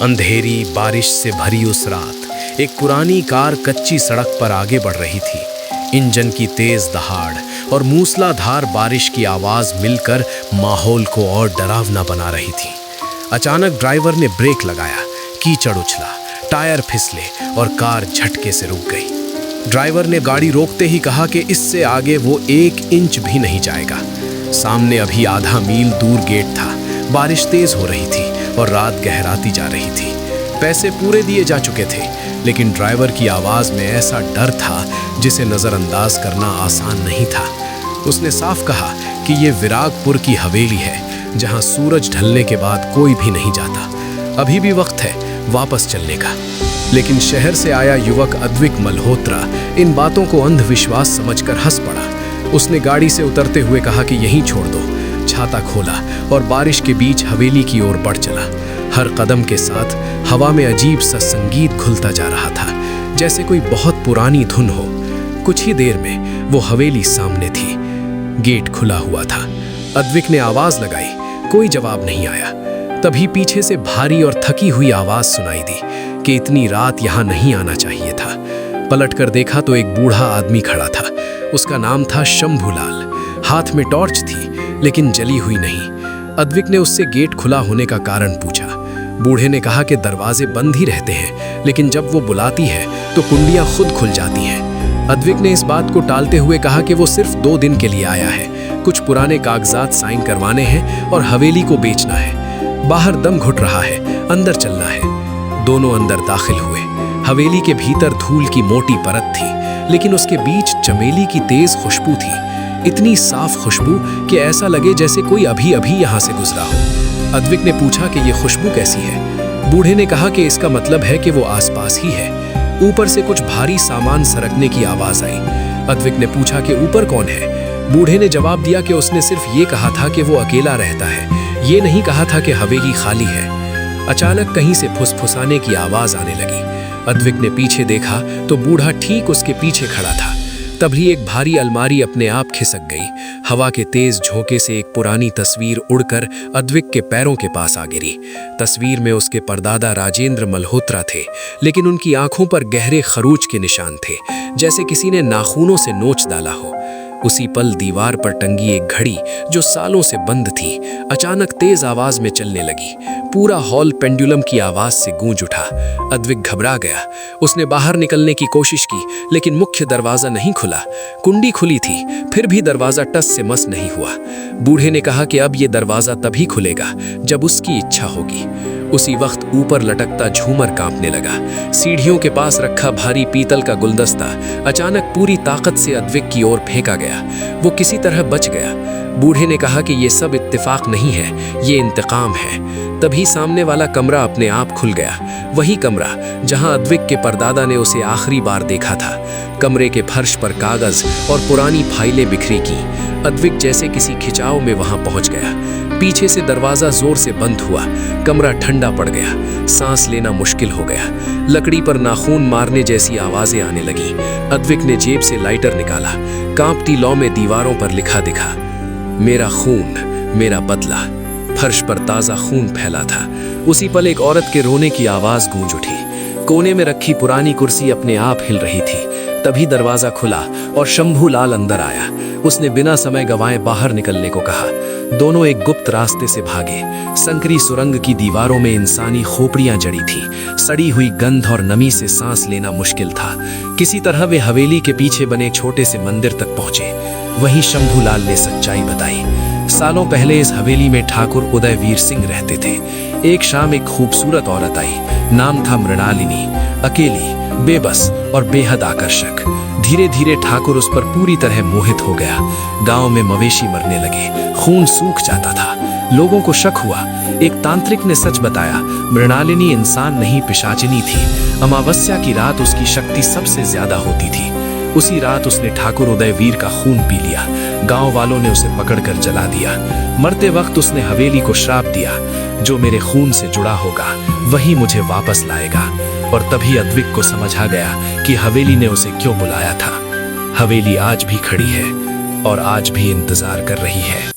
अंधेरी बारिश से भरी उस रात एक पुरानी कार कच्ची सड़क पर आगे बढ़ रही थी। इंजन की तेज दहाड़ और मूसलाधार बारिश की आवाज मिलकर माहौल को और डरावना बना रही थी। अचानक ड्राइवर ने ब्रेक लगाया, कीचड़ उछला, टायर फिसले और कार झटके से रुक गई। ड्राइवर ने गाड़ी रोकते ही कहा कि इससे आगे वो 1 इंच भी नहीं जाएगा। सामने अभी आधा मील दूर गेट था। बारिश तेज हो रही थी और रात गहराती जा रही थी। पैसे पूरे दिए जा चुके थे, लेकिन ड्राइवर की आवाज में ऐसा डर था जिसे नजरअंदाज करना आसान नहीं था। उसने साफ कहा कि ये विरागपुर की हवेली है, जहां सूरज ढलने के बाद कोई भी नहीं जाता। अभी भी वक्त है वापस चलने का। लेकिन शहर से आया युवक अद्विक मल्होत्रा इन बातों को अंधविश्वास समझकर हंस पड़ा। उसने गाड़ी से उतरते हुए कहा कि यहीं छोड़ दो। छाता खोला और बारिश के बीच हवेली की ओर बढ़ चला। हर कदम के साथ हवा में अजीब सा संगीत घुलता जा रहा था, जैसे कोई बहुत पुरानी धुन हो। कुछ ही देर में वो हवेली सामने थी। गेट खुला हुआ था। अद्विक ने आवाज लगाई, कोई जवाब नहीं आया। तभी पीछे से भारी और थकी हुई आवाज सुनाई दी कि इतनी रात यहाँ नहीं आना चाहिए था। पलटकर देखा तो एक बूढ़ा आदमी खड़ा था। उसका नाम था शंभूलाल। हाथ में टॉर्च थी, लेकिन जली हुई नहीं। अद्विक ने उससे गेट खुला होने का कारण पूछा। बूढ़े ने कहा कि दरवाजे बंद ही रहते हैं, लेकिन जब वो बुलाती है तो कुंडियां खुद खुल जाती हैं। अद्विक ने इस बात को टालते हुए कहा कि वो सिर्फ 2 दिन के लिए आया है। कुछ पुराने कागजात साइन करवाने हैं और हवेली को बेचना है। बाहर दम घुट रहा है, अंदर चलना है। दोनों अंदर दाखिल हुए। हवेली के भीतर धूल की मोटी परत थी, लेकिन उसके बीच चमेली की तेज खुशबू थी। इतनी साफ खुशबू कि ऐसा लगे जैसे कोई अभी अभी यहाँ से गुजरा हो। अद्विक ने पूछा कि ये खुशबू कैसी है। बूढ़े ने कहा कि इसका मतलब है कि वो आसपास ही है। ऊपर से कुछ भारी सामान सरकने की आवाज आई। अद्विक ने पूछा कि ऊपर कौन है। बूढ़े ने जवाब दिया कि उसने सिर्फ ये कहा था कि वो अकेला रहता है, ये नहीं कहा था कि हवेली खाली है। अचानक कहीं से फुसफुसाने की आवाज आने लगी। अद्विक ने पीछे देखा तो बूढ़ा ठीक उसके पीछे खड़ा था। तभी एक भारी अलमारी अपने आप खिसक गई। हवा के तेज झोंके से एक पुरानी तस्वीर उड़कर अद्विक के पैरों के पास आ गिरी। तस्वीर में उसके परदादा राजेंद्र मल्होत्रा थे, लेकिन उनकी आंखों पर गहरे खरोच के निशान थे, जैसे किसी ने नाखूनों से नोच डाला हो। उसी पल दीवार पर टंगी एक घड़ी जो सालों से बंद थी, अचानक तेज आवाज में चलने लगी। पूरा हॉल पेंडुलम की आवाज से गूंज उठा। अद्विक घबरा गया। उसने बाहर निकलने की कोशिश की, लेकिन मुख्य दरवाजा नहीं खुला। कुंडी खुली थी, फिर भी दरवाजा टस से मस नहीं हुआ। बूढ़े ने कहा कि अब ये दरवाजा तभी खुलेगा जब उसकी इच्छा होगी। उसी वक्त ऊपर लटकता झूमर कांपने लगा। सीढ़ियों के पास रखा भारी पीतल का गुलदस्ता अचानक पूरी ताकत से अद्विक की ओर फेंका गया। वो किसी तरह बच गया। बूढ़े ने कहा कि ये सब इत्तेफाक नहीं है, ये इंतकाम है। तभी सामने वाला कमरा अपने आप खुल गया। वही कमरा जहां अद्विक के परदादा ने उसे आखिरी बार देखा था। कमरे के फर्श पर कागज और पुरानी फाइलें बिखरी की। अद्विक जैसे किसी खिंचाव में वहां पहुंच गया। पीछे से दरवाजा जोर से बंद हुआ। कमरा ठंडा पड़ गया। सांस लेना मुश्किल हो गया। लकड़ी पर नाखून मारने जैसी आवाजें आने लगी। अद्विक ने जेब से लाइटर निकाला। कांपती लौ में दीवारों पर लिखा दिखा, मेरा खून, मेरा बदला। फर्श पर ताजा खून फैला था। उसी पल एक औरत के रोने की आवाज गूंज उठी। कोने में रखी पुरानी कुर्सी अपने आप हिल रही थी। तभी दरवाजा खुला और शंभूलाल अंदर आया। उसने बिना समय गंवाए बाहर निकलने को कहा। दोनों एक गुप्त रास्ते से भागे। संकरी सुरंग की दीवारों में इंसानी खोपड़ियां जड़ी थी। सड़ी हुई गंध और नमी से सांस लेना मुश्किल था। किसी तरह वे हवेली के पीछे बने छोटे से मंदिर तक पहुंचे। वहीं शंभूलाल ने सच्चाई बताई। सालों पहले इस हवेली में ठाकुर उदयवीर सिंह रहते थे। एक शाम एक खूबसूरत औरत आई। नाम था मृणालिनी। अकेली, बेबस और बेहद आकर्षक। धीरे धीरे ठाकुर उस पर पूरी तरह मोहित हो गया। गांव में मवेशी मरने लगे, खून सूख जाता था। लोगों को शक हुआ। एक तांत्रिक ने सच बताया, मृणालिनी इंसान नहीं पिशाचिनी थी। अमावस्या की रात उसकी शक्ति सबसे ज्यादा होती थी। उसी रात उसने ठाकुर उदयवीर का खून पी लिया। गांव वालों ने उसे पकड़कर जला दिया। मरते वक्त उसने हवेली को श्राप दिया, जो मेरे खून से जुड़ा होगा वही मुझे वापस लाएगा। और तभी अद्विक को समझ आ गया कि हवेली ने उसे क्यों बुलाया था। हवेली आज भी खड़ी है और आज भी इंतजार कर रही है।